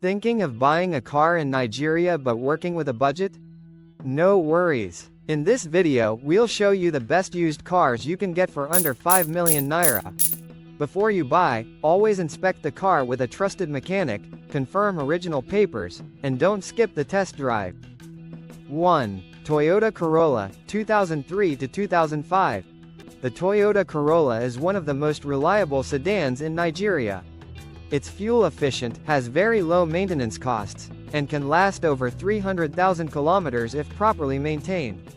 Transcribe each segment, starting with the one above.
Thinking of buying a car in Nigeria but working with a budget? No worries. In this video, we'll show you the best used cars you can get for under 5 million naira. Before you buy, always inspect the car with a trusted mechanic, confirm original papers, and don't skip the test drive. 1. Toyota Corolla, 2003 to 2005. The Toyota Corolla is one of the most reliable sedans in Nigeria. It's fuel efficient, has very low maintenance costs, and can last over 300,000 kilometers if properly maintained.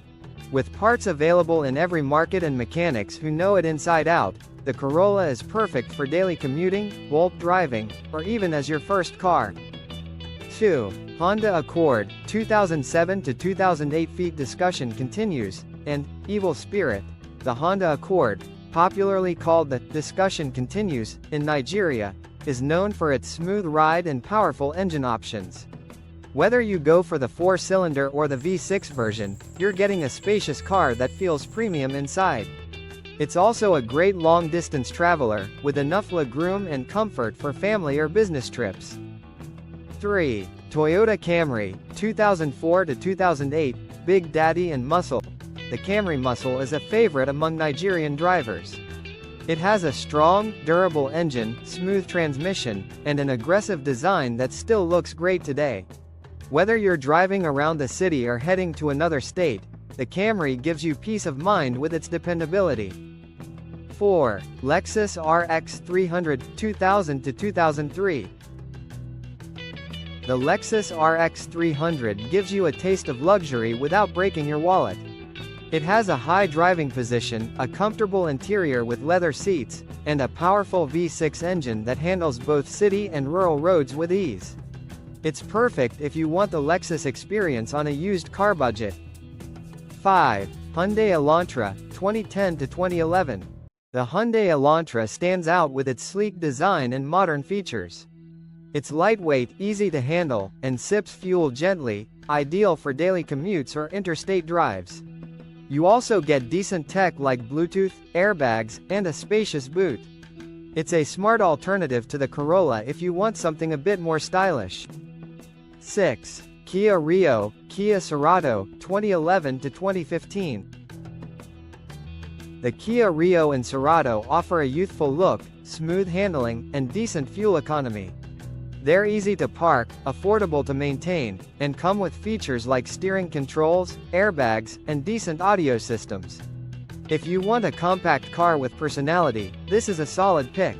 With parts available in every market and mechanics who know it inside out, the Corolla is perfect for daily commuting, bulk driving, or even as your first car. 2. Honda Accord, 2007 to 2008. Feet discussion continues, and Evil Spirit, the Honda Accord, popularly called the discussion continues in Nigeria, is known for its smooth ride and powerful engine options. Whether you go for the 4-cylinder or the V6 version, you're getting a spacious car that feels premium inside. It's also a great long-distance traveler, with enough legroom and comfort for family or business trips. 3. Toyota Camry, 2004 to 2008, Big Daddy and Muscle. The Camry Muscle is a favorite among Nigerian drivers. It has a strong, durable engine, smooth transmission, and an aggressive design that still looks great today. Whether you're driving around the city or heading to another state, the Camry gives you peace of mind with its dependability. 4. Lexus RX 300, 2000 to 2003. The Lexus RX 300 gives you a taste of luxury without breaking your wallet. It has a high driving position, a comfortable interior with leather seats, and a powerful V6 engine that handles both city and rural roads with ease. It's perfect if you want the Lexus experience on a used car budget. 5. Hyundai Elantra, 2010 to 2011. The Hyundai Elantra stands out with its sleek design and modern features. It's lightweight, easy to handle, and sips fuel gently, ideal for daily commutes or interstate drives. You also get decent tech like Bluetooth, airbags, and a spacious boot. It's a smart alternative to the Corolla if you want something a bit more stylish. 6. Kia Rio, Kia Cerato, 2011 to 2015. The Kia Rio and Cerato offer a youthful look, smooth handling, and decent fuel economy. They're easy to park, affordable to maintain, and come with features like steering controls, airbags, and decent audio systems. If you want a compact car with personality, this is a solid pick.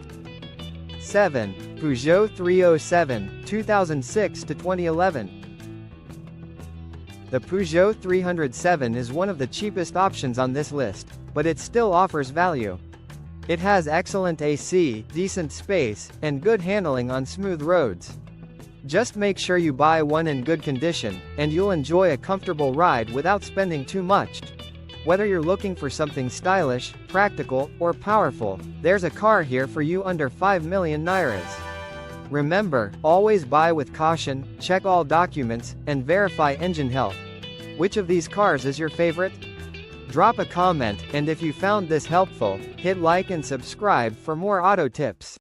7. Peugeot 307, 2006 to 2011. The Peugeot 307 is one of the cheapest options on this list, but it still offers value. It has excellent AC, decent space, and good handling on smooth roads. Just make sure you buy one in good condition, and you'll enjoy a comfortable ride without spending too much. Whether you're looking for something stylish, practical, or powerful, there's a car here for you under 5 million nairas. Remember, always buy with caution, check all documents, and verify engine health. Which of these cars is your favorite? Drop a comment, and if you found this helpful, hit like and subscribe for more auto tips.